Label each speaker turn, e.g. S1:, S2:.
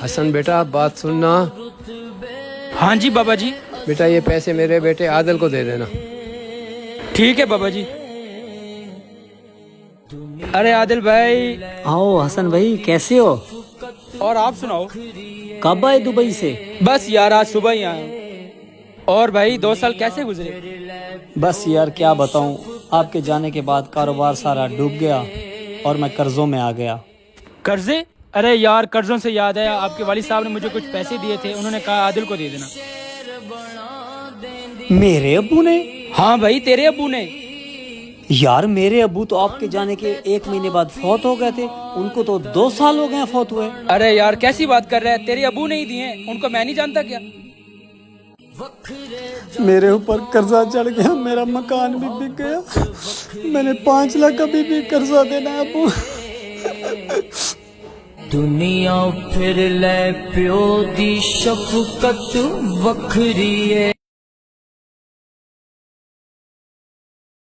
S1: حسن بیٹا بات سننا.
S2: ہاں جی بابا جی.
S1: بیٹا یہ پیسے میرے بیٹے عادل کو دے دینا.
S2: ٹھیک ہے بابا جی. ارے عادل بھائی.
S3: آؤ حسن بھائی، کیسے ہو؟
S2: اور آپ سناؤ؟
S3: کب آئے دبئی سے؟
S2: بس یار آج صبح ہی آیا ہوں. اور بھائی 2 سال کیسے گزرے؟
S3: بس یار کیا بتاؤں، آپ کے جانے کے بعد کاروبار سارا ڈوب گیا اور میں قرضوں میں آ گیا.
S2: قرضے؟ ارے یار قرضوں سے یاد ہے، آپ کے والد صاحب نے مجھے کچھ پیسے دیے تھے، انہوں نے کہا عادل کو دے دینا.
S3: میرے ابو نے؟
S2: ہاں بھائی تیرے ابو نے.
S3: یار میرے ابو تو آپ کے جانے کے 1 مہینے بعد فوت ہو گئے تھے، ان کو تو 2 سال ہو گئے ہیں فوت ہوئے.
S2: ارے یار کیسی بات کر رہا ہے، تیرے ابو نے ہی دیے ہیں، ان کو میں نہیں جانتا کیا؟
S3: میرے اوپر قرضہ چڑھ گیا، میرا مکان بھی بک گیا، میں نے 5 لاکھ ابھی بھی قرضہ دینا ہے ابو.
S4: دنیا پھر لے پیو دی شفقت وکھری ہے.